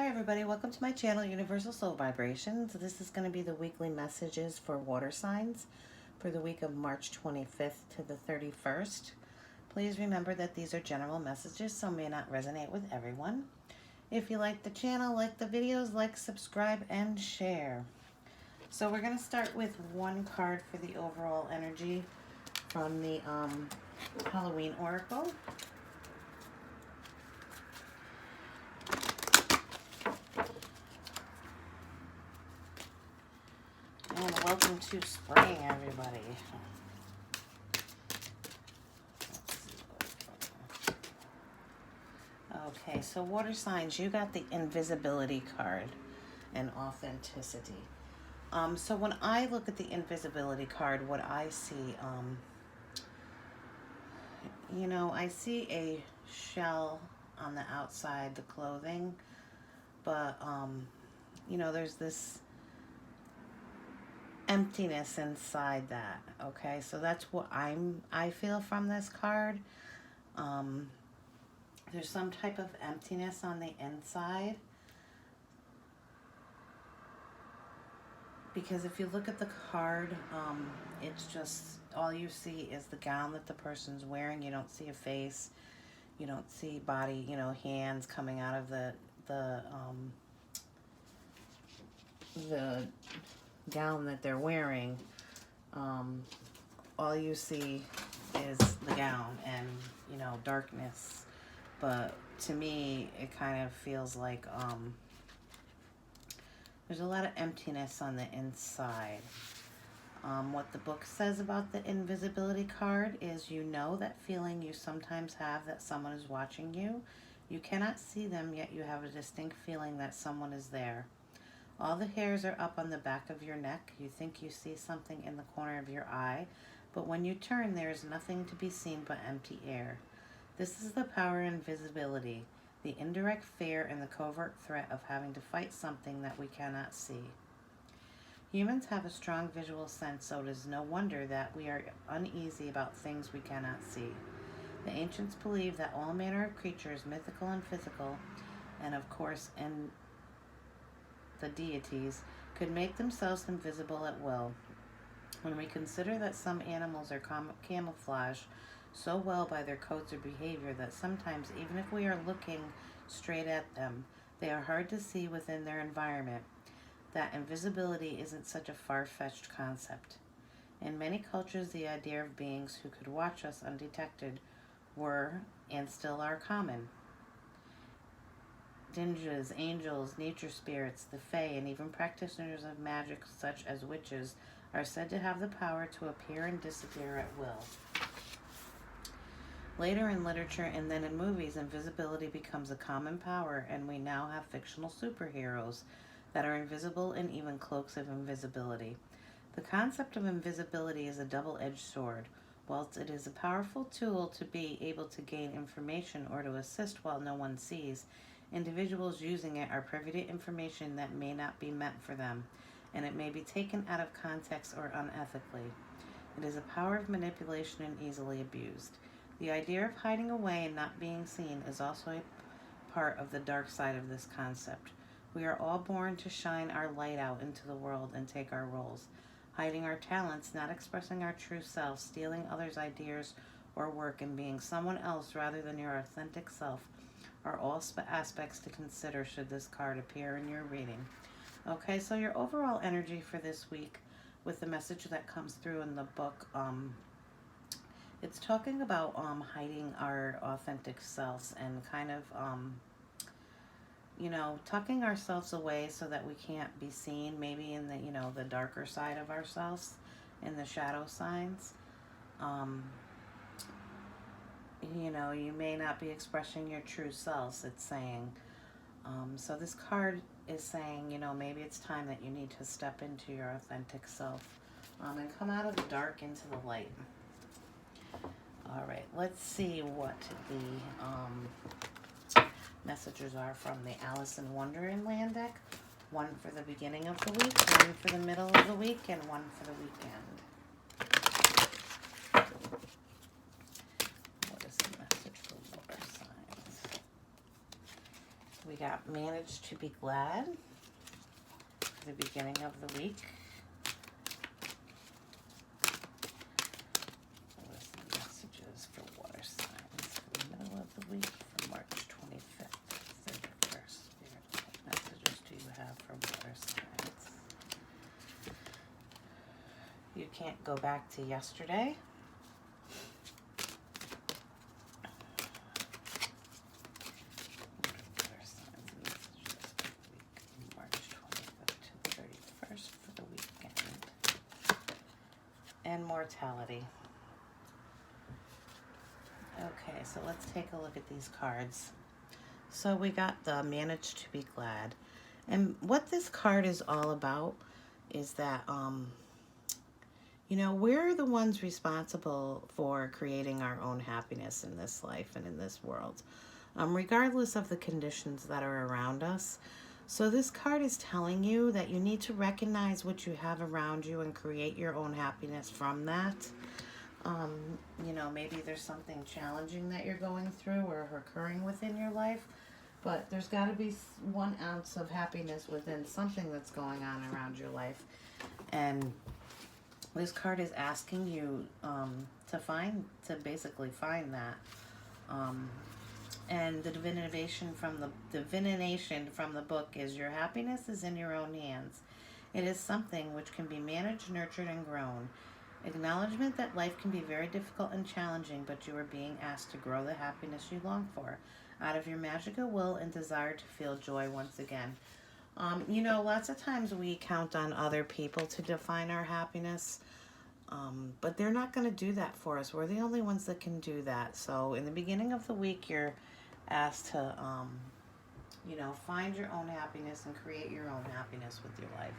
Hi everybody, welcome to my channel, Universal Soul Vibrations. This is going to be the weekly messages for water signs for the week of March 25th to the 31st. Please remember that these are general messages, so may not resonate with everyone. If you like the channel, like the videos, like, subscribe, and share. So we're going to start with one card for the overall energy from the Halloween Oracle. And welcome to spring, everybody. Okay, so water signs, you got the invisibility card and authenticity. So when I look at the invisibility card, what I see, I see a shell on the outside, the clothing, but, there's this emptiness inside that. Okay, so that's what I feel from this card. There's some type of emptiness on the inside, because if you look at the card, it's just all you see is the gown that the person's wearing. You don't see a face, you don't see body, hands coming out of the gown that they're wearing. All you see is the gown and darkness. But to me, it kind of feels like there's a lot of emptiness on the inside. What the book says about the invisibility card is, that feeling you sometimes have that someone is watching you. You cannot see them, yet you have a distinct feeling that someone is there. All the hairs are up on the back of your neck. You think you see something in the corner of your eye, but when you turn, there is nothing to be seen but empty air. This is the power of invisibility, the indirect fear and the covert threat of having to fight something that we cannot see. Humans have a strong visual sense, so it is no wonder that we are uneasy about things we cannot see. The ancients believed that all manner of creatures, mythical and physical, and of course in the deities, could make themselves invisible at will. When we consider that some animals are camouflaged so well by their coats or behavior that sometimes, even if we are looking straight at them, they are hard to see within their environment, that invisibility isn't such a far-fetched concept. In many cultures, the idea of beings who could watch us undetected were, and still are, common. Ninjas, angels, nature spirits, the fae, and even practitioners of magic such as witches are said to have the power to appear and disappear at will. Later in literature and then in movies, invisibility becomes a common power, and we now have fictional superheroes that are invisible and even cloaks of invisibility. The concept of invisibility is a double-edged sword. Whilst it is a powerful tool to be able to gain information or to assist while no one sees, individuals using it are privy to information that may not be meant for them, and it may be taken out of context or unethically. It is a power of manipulation and easily abused. The idea of hiding away and not being seen is also a part of the dark side of this concept. We are all born to shine our light out into the world and take our roles. Hiding our talents, not expressing our true self, stealing others' ideas or work, and being someone else rather than your authentic self are all aspects to consider should this card appear in your reading. Okay, so your overall energy for this week with the message that comes through in the book, it's talking about hiding our authentic selves and kind of, tucking ourselves away so that we can't be seen, maybe in the, the darker side of ourselves, in the shadow signs. You may not be expressing your true selves, it's saying. So this card is saying, maybe it's time that you need to step into your authentic self and come out of the dark into the light. All right, let's see what the messages are from the Alice in Wonderland deck. One for the beginning of the week, one for the middle of the week, and one for the weekend. What is the message for water signs? We got manage to be glad for the beginning of the week. What are some messages for water signs for the middle of the week from March 25th to 31st? What messages do you have for water signs? You can't go back to yesterday. And mortality. Okay, so let's take a look at these cards. So we got the manage to be glad. And what this card is all about is that, you know, we're the ones responsible for creating our own happiness in this life and in this world, regardless of the conditions that are around us. So this card is telling you that you need to recognize what you have around you and create your own happiness from that. You know, maybe there's something challenging that you're going through or occurring within your life, but there's got to be 1 ounce of happiness within something that's going on around your life. And this card is asking you to basically find that. And the divination from the book is your happiness is in your own hands. It is something which can be managed, nurtured, and grown. Acknowledgement that life can be very difficult and challenging, but you are being asked to grow the happiness you long for out of your magical will and desire to feel joy once again. You know, lots of times we count on other people to define our happiness, but they're not going to do that for us. We're the only ones that can do that. So in the beginning of the week, you're asked to, you know, find your own happiness and create your own happiness with your life.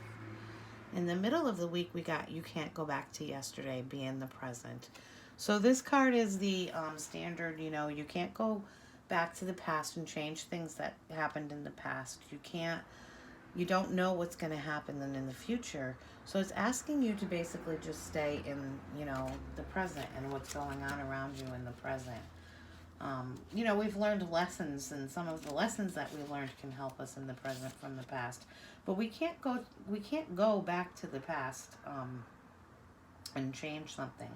In the middle of the week, we got you can't go back to yesterday, be in the present. So this card is the standard, you know, you can't go back to the past and change things that happened in the past. You don't know what's going to happen then in the future. So it's asking you to basically just stay in, you know, the present and what's going on around you in the present. You know, we've learned lessons, and some of the lessons that we learned can help us in the present from the past. But we can't go back to the past and change something.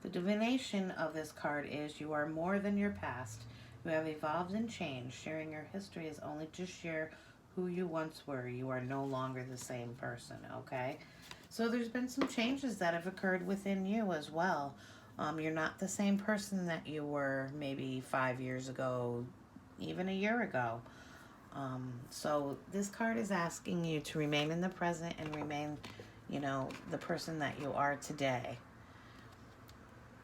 The divination of this card is you are more than your past. You have evolved and changed. Sharing your history is only to share who you once were. You are no longer the same person, okay? So there's been some changes that have occurred within you as well. You're not the same person that you were maybe 5 years ago, even a year ago. So this card is asking you to remain in the present and remain, you know, the person that you are today.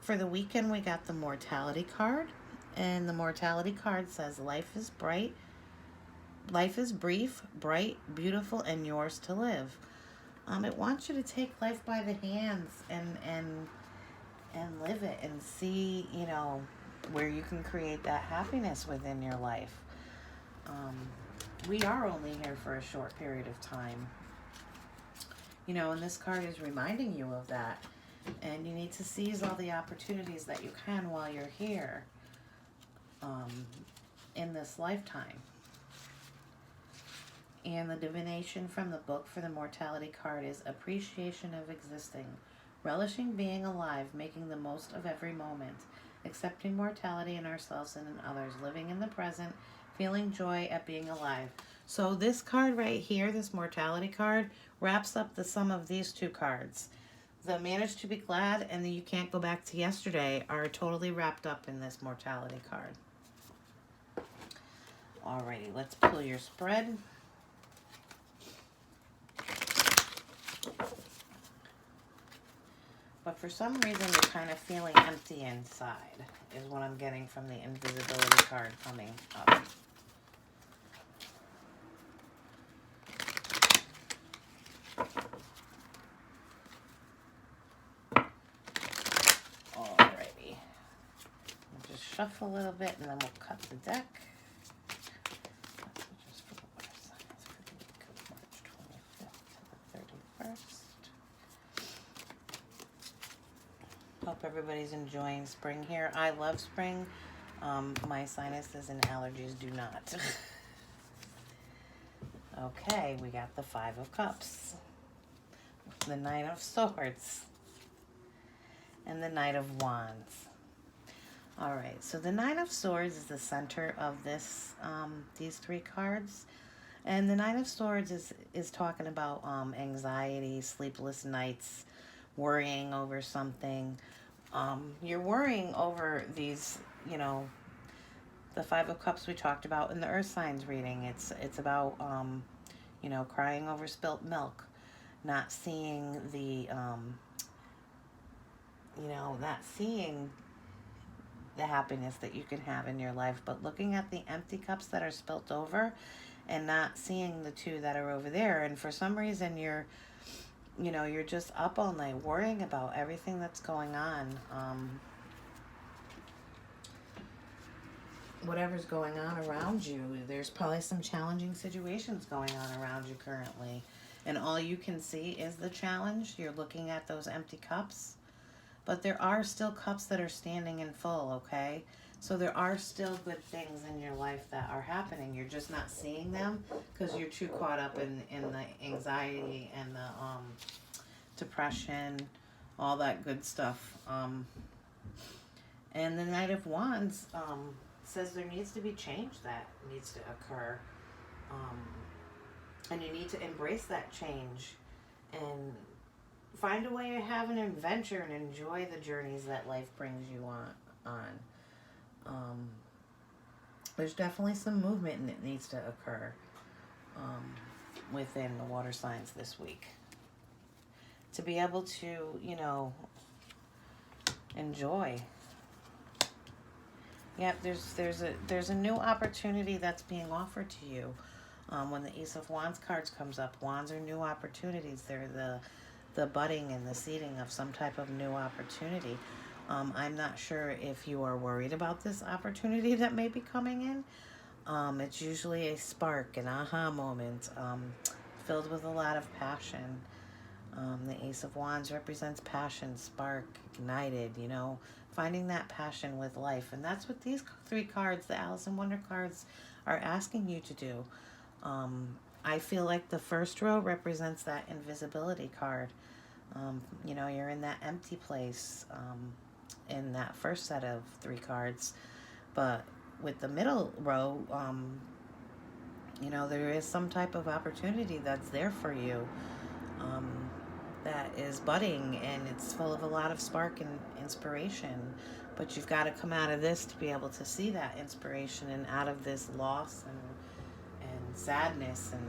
For the weekend, we got the mortality card. And the mortality card says, life is bright. Life is brief, bright, beautiful, and yours to live. It wants you to take life by the hands and live it and see, you know, where you can create that happiness within your life. We are only here for a short period of time. You know, and this card is reminding you of that. And you need to seize all the opportunities that you can while you're here in this lifetime. And the divination from the book for the mortality card is appreciation of existing, relishing being alive, making the most of every moment, accepting mortality in ourselves and in others, living in the present, feeling joy at being alive. So this card right here, this mortality card, wraps up the sum of these two cards. The manage to be glad and the you can't go back to yesterday are totally wrapped up in this mortality card. Alrighty, let's pull your spread. But for some reason, you're kind of feeling empty inside, is what I'm getting from the invisibility card coming up. Alrighty. We'll just shuffle a little bit and then we'll cut the deck. Just for the water signs for the week of March 25th to the 31st. Hope everybody's enjoying spring here. I love spring. My sinuses and allergies do not. Okay, we got the Five of Cups, the Knight of Swords, and the Knight of Wands. All right, so the Nine of Swords is the center of this, these three cards. And the Nine of Swords is talking about anxiety, sleepless nights, worrying over something. You're worrying over these, you know, the Five of Cups we talked about in the Earth Signs reading. It's about, you know, crying over spilt milk, not seeing the, you know, not seeing the happiness that you can have in your life, but looking at the empty cups that are spilt over and not seeing the two that are over there. And for some reason you're, you know, you're just up all night worrying about everything that's going on. Whatever's going on around you, there's probably some challenging situations going on around you currently. And all you can see is the challenge. You're looking at those empty cups. But there are still cups that are standing in full, okay? So there are still good things in your life that are happening. You're just not seeing them because you're too caught up in the anxiety and the depression, all that good stuff. And the Knight of Wands says there needs to be change that needs to occur. And you need to embrace that change and find a way to have an adventure and enjoy the journeys that life brings you on. There's definitely some movement that needs to occur within the water signs this week to be able to, you know, enjoy. Yep, there's a new opportunity that's being offered to you. When the Ace of Wands cards comes up, wands are new opportunities. They're the budding and the seeding of some type of new opportunity. I'm not sure if you are worried about this opportunity that may be coming in. It's usually a spark, an aha moment, filled with a lot of passion. The Ace of Wands represents passion, spark, ignited, you know, finding that passion with life. And that's what these three cards, the Alice in Wonder cards, are asking you to do. I feel like the first row represents that invisibility card. You know, you're in that empty place in that first set of three cards. But with the middle row, you know, there is some type of opportunity that's there for you that is budding, and it's full of a lot of spark and inspiration. But you've got to come out of this to be able to see that inspiration and out of this loss and sadness and,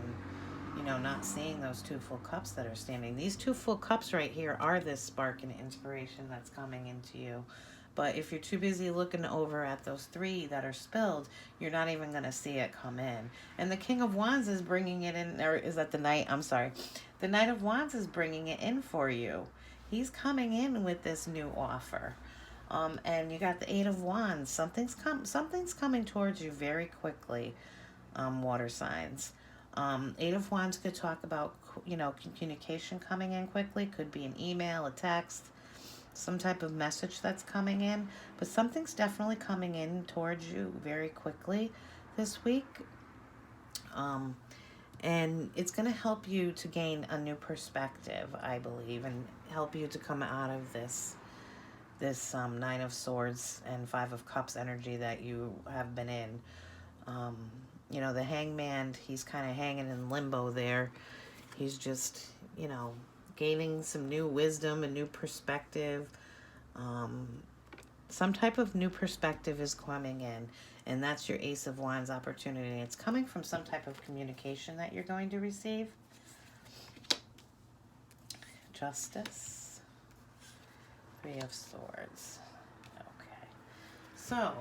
you know, not seeing those two full cups that are standing. These two full cups right here are this spark and inspiration that's coming into you. But if you're too busy looking over at those three that are spilled, you're not even going to see it come in. And the King of Wands is bringing it in, or is that the Knight? I'm sorry. The Knight of Wands is bringing it in for you. He's coming in with this new offer. And you got the Eight of Wands. Something's coming towards you very quickly, water signs. Eight of Wands could talk about, you know, communication coming in quickly. Could be an email, a text, some type of message that's coming in. But something's definitely coming in towards you very quickly this week. And it's going to help you to gain a new perspective, I believe, and help you to come out of this Nine of Swords and Five of Cups energy that you have been in. You know, the Hangman, he's kind of hanging in limbo there. He's just, you know, gaining some new wisdom, a new perspective. Some type of new perspective is coming in, and that's your Ace of Wands opportunity. It's coming from some type of communication that you're going to receive. Justice. Three of Swords. Okay. So,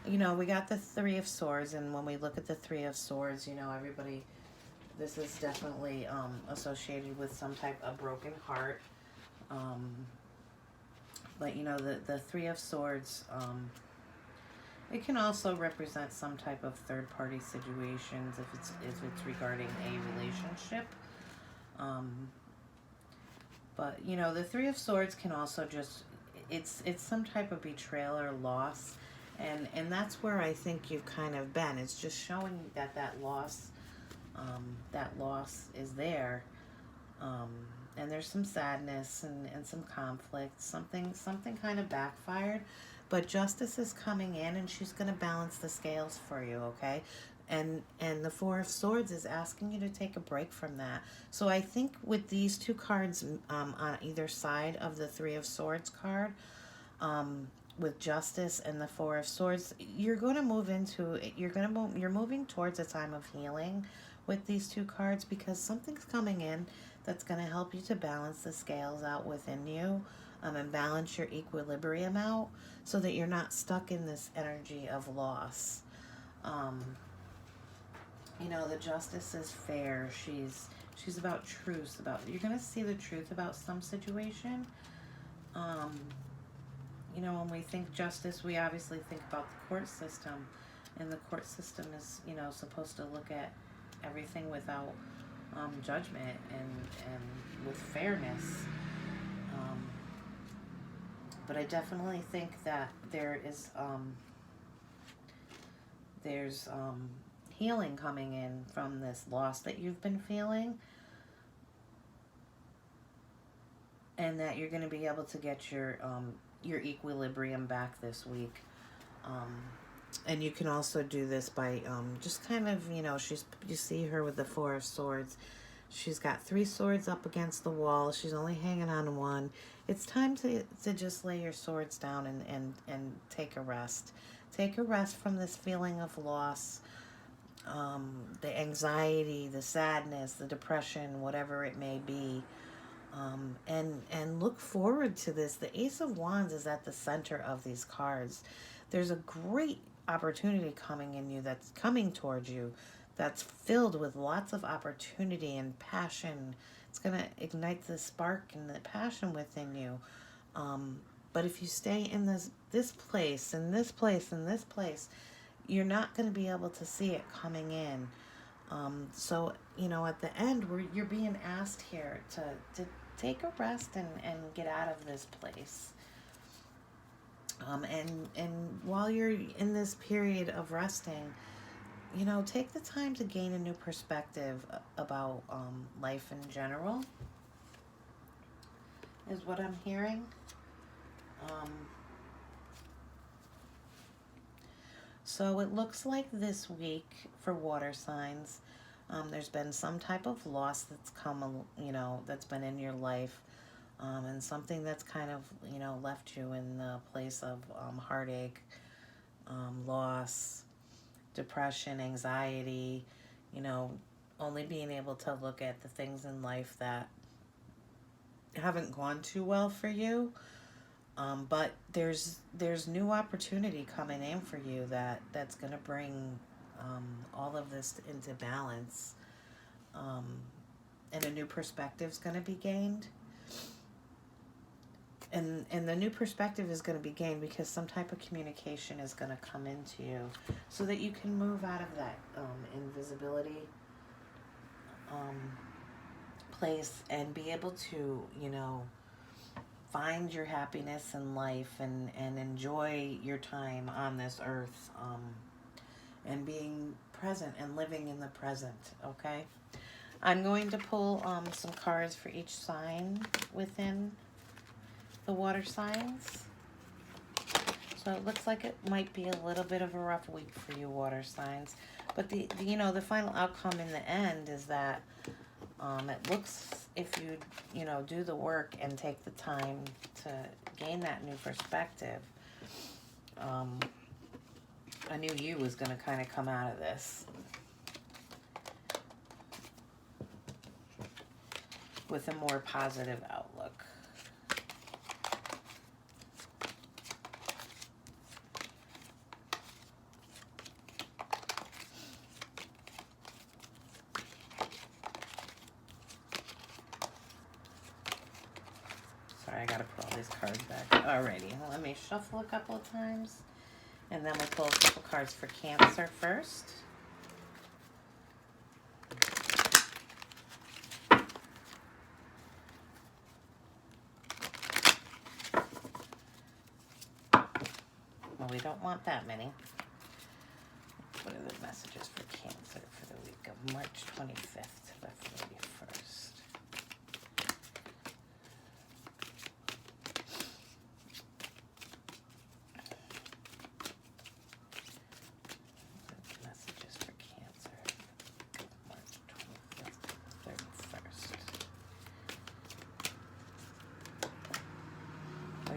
you know, we got the Three of Swords, and when we look at the Three of Swords, you know, everybody, this is definitely associated with some type of broken heart. But, you know, the Three of Swords, it can also represent some type of third-party situations if it's regarding a relationship. But, you know, the Three of Swords can also just, it's some type of betrayal or loss. And that's where I think you've kind of been. It's just showing that loss, that loss is there. And there's some sadness and some conflict. Something kind of backfired. But justice is coming in, and she's going to balance the scales for you, okay? And the Four of Swords is asking you to take a break from that. So I think with these two cards on either side of the Three of Swords card, with Justice and the Four of Swords, you're going to move into, you're moving towards a time of healing with these two cards, because something's coming in that's going to help you to balance the scales out within you, and balance your equilibrium out so that you're not stuck in this energy of loss. You know, the Justice is fair. She's about truth. You're going to see the truth about some situation. You know, when we think justice, we obviously think about the court system. And the court system is, you know, supposed to look at everything without judgment and with fairness. But I definitely think that there's healing coming in from this loss that you've been feeling, and that you're going to be able to get your equilibrium back this week. And you can also do this by just kind of, you know, you see her with the Four of Swords. She's got 3 swords up against the wall. She's only hanging on one. It's time to just lay your swords down and take a rest. Take a rest from this feeling of loss, the anxiety, the sadness, the depression, whatever it may be. And look forward to this. The Ace of Wands is at the center of these cards. There's a great opportunity coming in you, that's coming towards you, that's filled with lots of opportunity and passion. It's going to ignite the spark and the passion within you. But if you stay in this place, and this place, and this place, you're not going to be able to see it coming in. So, you know, at the end, you're being asked here to take a rest and get out of this place. And while you're in this period of resting, you know, take the time to gain a new perspective about life in general, is what I'm hearing. So it looks like this week for water signs, there's been some type of loss that's come, you know, that's been in your life, and something that's kind of, you know, left you in the place of heartache, loss, depression, anxiety, you know, only being able to look at the things in life that haven't gone too well for you. But there's new opportunity coming in for you that's going to bring all of this into balance. And a new perspective is going to be gained. And the new perspective is going to be gained because some type of communication is going to come into you so that you can move out of that invisibility place and be able to, you know, find your happiness in life and enjoy your time on this earth, and being present and living in the present, okay? I'm going to pull some cards for each sign within the water signs. So it looks like it might be a little bit of a rough week for you water signs. But the you know, the final outcome in the end is that it looks, if you know, do the work and take the time to gain that new perspective, a new you is going to kind of come out of this with a more positive outlook. Sorry, I gotta put all these cards back. Alrighty, let me shuffle a couple of times, and then we'll pull a couple cards for Cancer first. Well, we don't want that many. What are the messages for Cancer for the week of March 25th?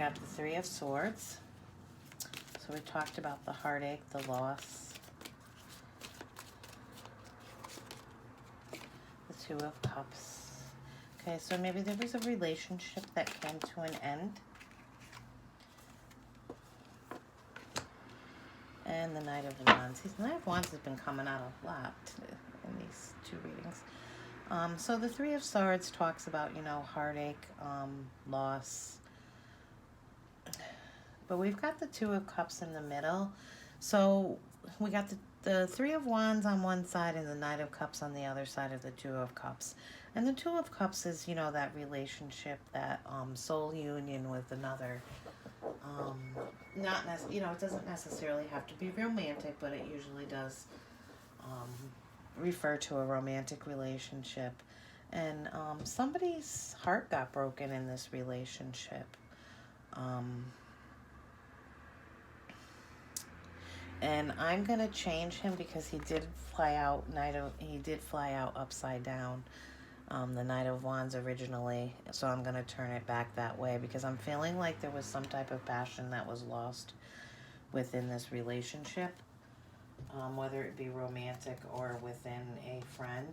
got the Three of Swords. So we talked about the heartache, the loss. The Two of Cups. Okay, so maybe there was a relationship that came to an end. And the Knight of Wands. The Knight of Wands has been coming out a lot in these two readings. So the Three of Swords talks about, you know, heartache, loss. But we've got the Two of Cups in the middle. So we got the Three of Wands on one side and the Knight of Cups on the other side of the Two of Cups. And the Two of Cups is, you know, that relationship, that soul union with another. You know, it doesn't necessarily have to be romantic, but it usually does refer to a romantic relationship. And somebody's heart got broken in this relationship. And I'm gonna change him because he did fly out upside down. The Knight of Wands originally, so I'm going to turn it back that way because I'm feeling like there was some type of passion that was lost within this relationship, whether it be romantic or within a friend.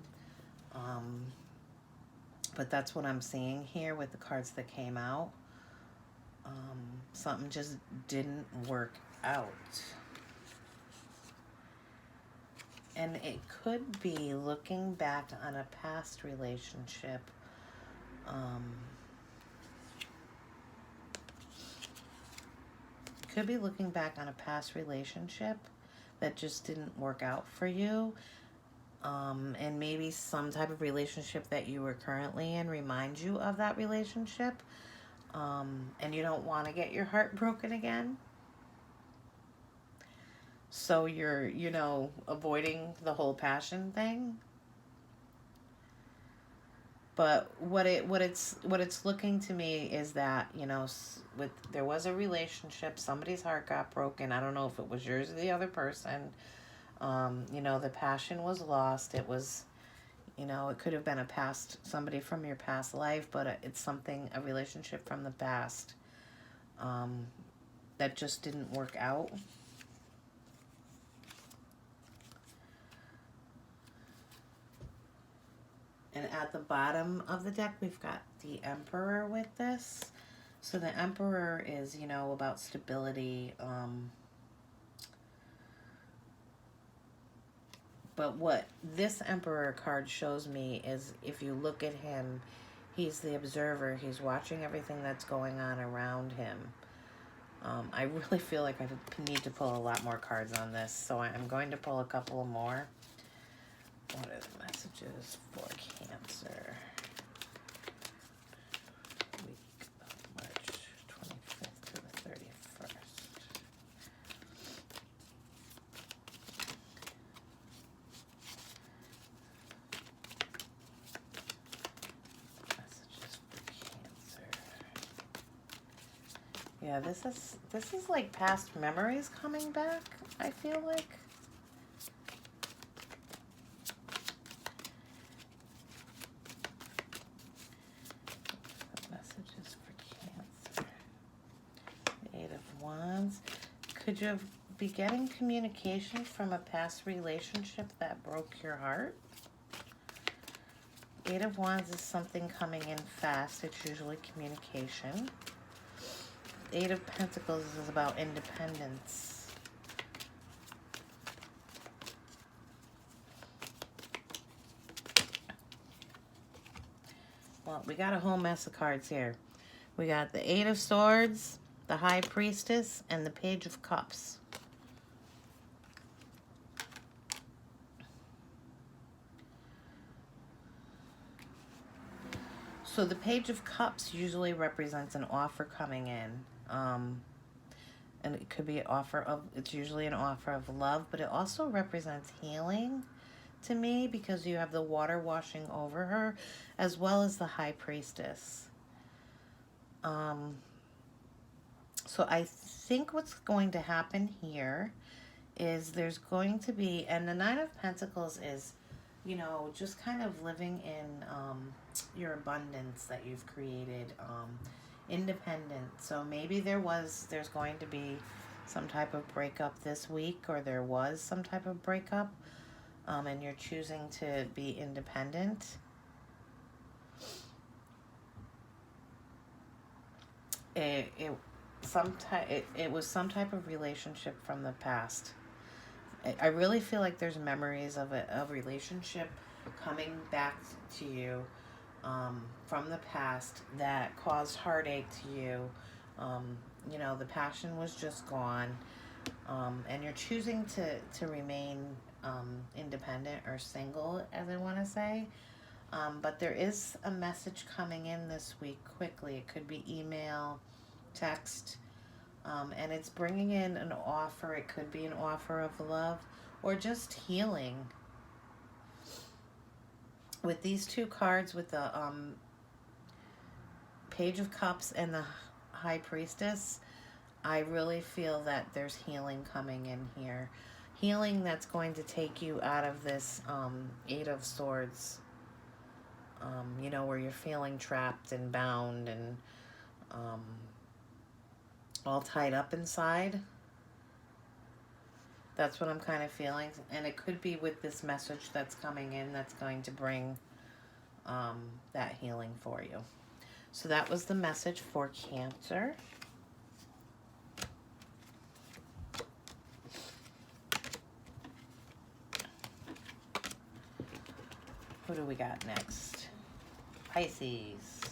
But that's what I'm seeing here with the cards that came out. Something just didn't work out. And it could be looking back on a past relationship. Could be looking back on a past relationship that just didn't work out for you. And maybe some type of relationship that you were currently in reminds you of that relationship. And you don't want to get your heart broken again. So you're, you know, avoiding the whole passion thing. But what it's looking to me is that, you know, there was a relationship, somebody's heart got broken. I don't know if it was yours or the other person. You know, the passion was lost. It was, you know, it could have been somebody from your past life, but it's a relationship from the past that just didn't work out. And at the bottom of the deck, we've got the Emperor with this. So the Emperor is, you know, about stability. But what this Emperor card shows me is if you look at him, he's the observer. He's watching everything that's going on around him. I really feel like I need to pull a lot more cards on this. So I'm going to pull a couple more. What are the messages for Cancer? Week of March 25th to the 31st. Messages for Cancer. Yeah, this is like past memories coming back, I feel like. Could you be getting communication from a past relationship that broke your heart? Eight of Wands is something coming in fast. It's usually communication. Eight of Pentacles is about independence. Well, we got a whole mess of cards here. We got the Eight of Swords, the High Priestess, and the Page of Cups. So the Page of Cups usually represents an offer coming in. And it could be it's usually an offer of love, but it also represents healing to me because you have the water washing over her as well as the High Priestess. So I think what's going to happen here is there's going to be, and the Nine of Pentacles is, you know, just kind of living in your abundance that you've created independent. So maybe there's going to be some type of breakup this week, or there was some type of breakup, and you're choosing to be independent. It was some type of relationship from the past. I really feel like there's memories of a relationship coming back to you from the past that caused heartache to you. The passion was just gone, and you're choosing to remain independent or single, as I want to say. But there is a message coming in this week quickly. It could be email, text, and it's bringing in an offer. It could be an offer of love or just healing. With these two cards, with the Page of Cups and the High Priestess, I really feel that there's healing coming in here. Healing that's going to take you out of this Eight of Swords, where you're feeling trapped and bound and all tied up inside. That's what I'm kind of feeling. And it could be with this message that's coming in that's going to bring that healing for you. So that was the message for Cancer. Who do we got next? Pisces.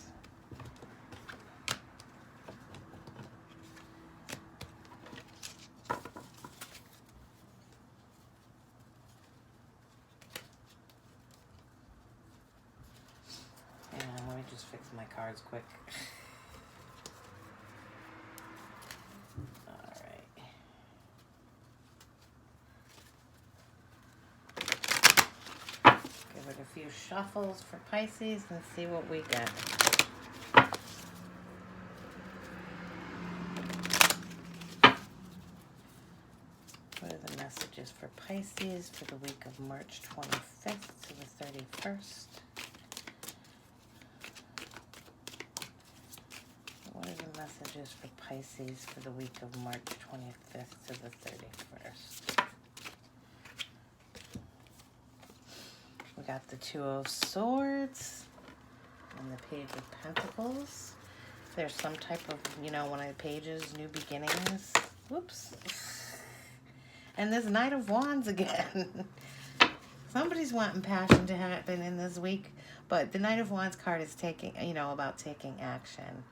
And let me just fix my cards quick. A few shuffles for Pisces and see what we get. What are the messages for Pisces for the week of March 25th to the 31st? What are the messages for Pisces for the week of March 25th to the 31st? We got the Two of Swords and the Page of Pentacles. There's some type of, one of the pages, new beginnings. Whoops. And this Knight of Wands again. Somebody's wanting passion to happen in this week. But the Knight of Wands card is taking, about taking action.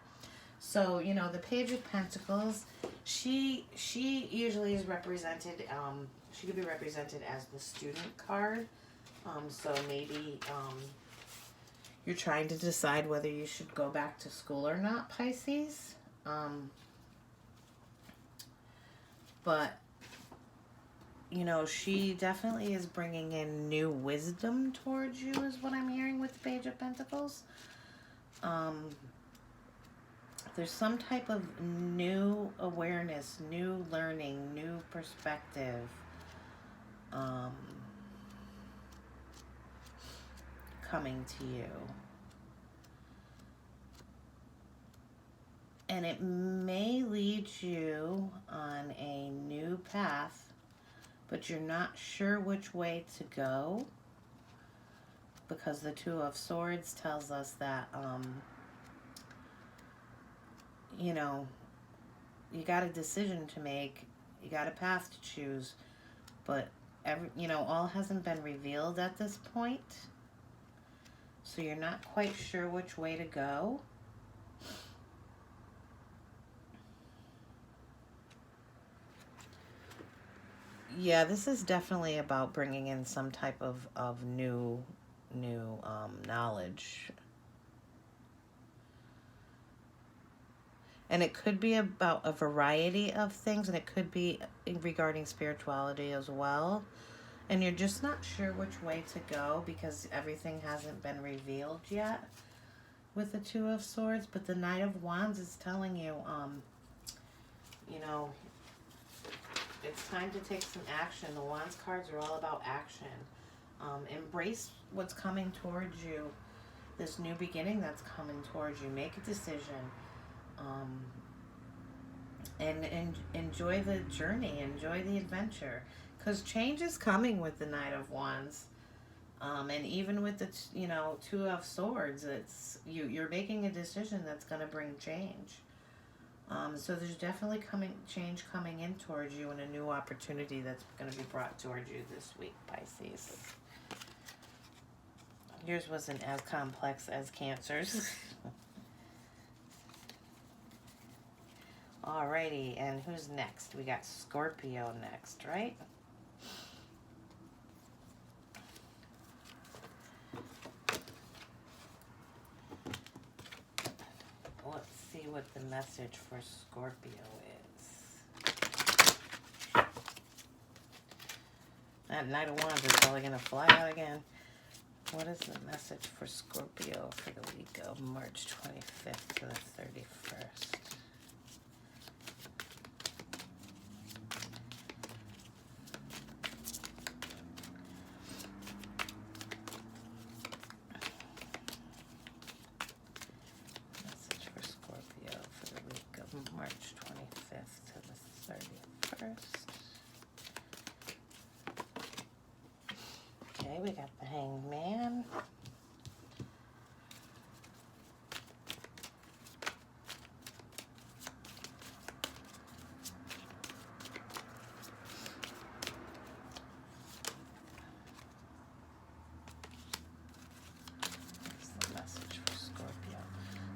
So, the Page of Pentacles, she usually is represented, she could be represented as the student card. So maybe you're trying to decide whether you should go back to school or not, Pisces. But, she definitely is bringing in new wisdom towards you, is what I'm hearing with the Page of Pentacles. There's some type of new awareness, new learning, new perspective. Coming to you. And it may lead you on a new path, but you're not sure which way to go, because the Two of Swords tells us that you got a decision to make, you got a path to choose, but all hasn't been revealed at this point. So you're not quite sure which way to go. Yeah, this is definitely about bringing in some type of new knowledge. And it could be about a variety of things, and it could be regarding spirituality as well. And you're just not sure which way to go because everything hasn't been revealed yet with the Two of Swords. But the Knight of Wands is telling you, it's time to take some action. The Wands cards are all about action. Embrace what's coming towards you, this new beginning that's coming towards you. Make a decision. And enjoy the journey, enjoy the adventure, because change is coming with the Knight of Wands. And even with the Two of Swords, it's you're making a decision that's going to bring change. So there's definitely change coming in towards you, and a new opportunity that's going to be brought towards you this week, Pisces. Yours wasn't as complex as Cancer's. Alrighty, and who's next? We got Scorpio next, right? Let's see what the message for Scorpio is. That Knight of Wands is probably going to fly out again. What is the message for Scorpio for the week of March 25th to the 31st? Message for Scorpio for the week of March 25th to the 31st. Okay, we got the Hanged Man. That's the message for Scorpio.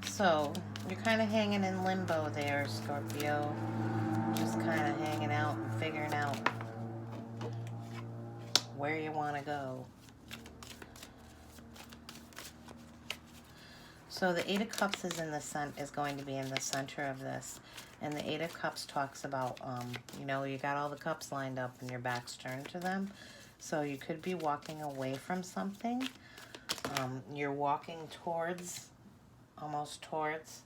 So, you're kind of hanging in limbo there, Scorpio. Just kind of hanging out and figuring out where you want to go. So the Eight of Cups is going to be in the center of this, and the Eight of Cups talks about you got all the cups lined up and your back's turned to them, so you could be walking away from something. You're walking almost towards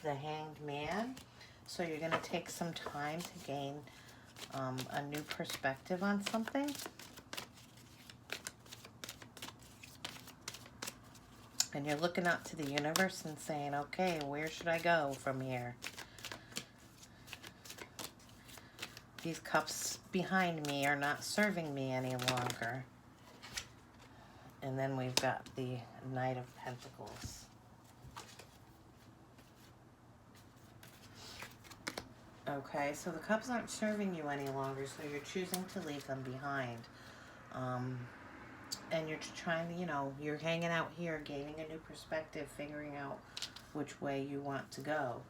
the Hanged Man, so you're going to take some time to gain a new perspective on something. And you're looking out to the universe and saying, okay, where should I go from here? These cups behind me are not serving me any longer. And then we've got the Knight of Pentacles. Okay, so the cups aren't serving you any longer, so you're choosing to leave them behind. And you're trying to, you're hanging out here, gaining a new perspective, figuring out which way you want to go.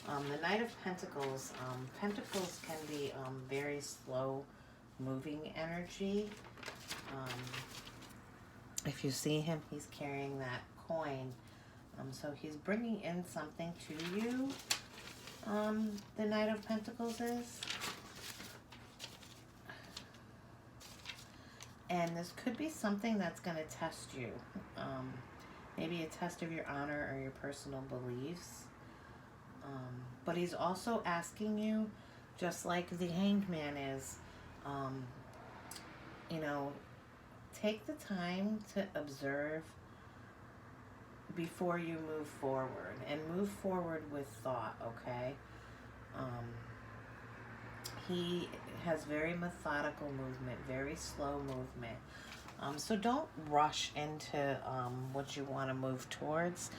The Knight of Pentacles, Pentacles can be very slow moving energy. If you see him, he's carrying that coin. So he's bringing in something to you, the Knight of Pentacles is. And this could be something that's going to test you. Maybe a test of your honor or your personal beliefs. But he's also asking you, just like the Hanged Man is, take the time to observe before you move forward. And move forward with thought, okay? He has very methodical movement, very slow movement. So don't rush into what you want to move towards.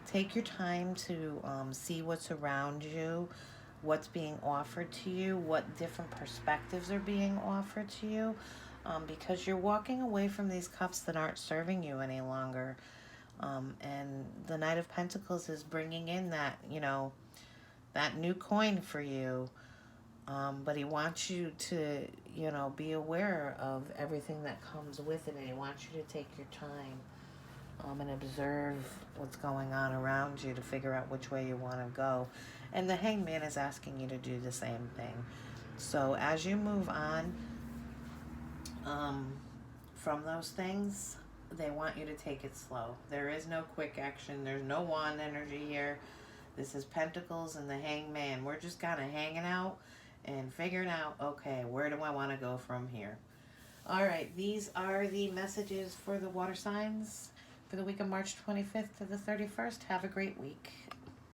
Take your time to see what's around you, what's being offered to you, what different perspectives are being offered to you, because you're walking away from these cups that aren't serving you any longer. And the Knight of Pentacles is bringing in that, that new coin for you. But he wants you to, be aware of everything that comes with it, and he wants you to take your time and observe what's going on around you to figure out which way you want to go. And the Hanged Man is asking you to do the same thing. So as you move on from those things, they want you to take it slow. There is no quick action. There's no wand energy here. This is Pentacles and the Hanged Man. We're just kind of hanging out and figuring out, okay, where do I want to go from here? All right, these are the messages for the water signs for the week of March 25th to the 31st. Have a great week.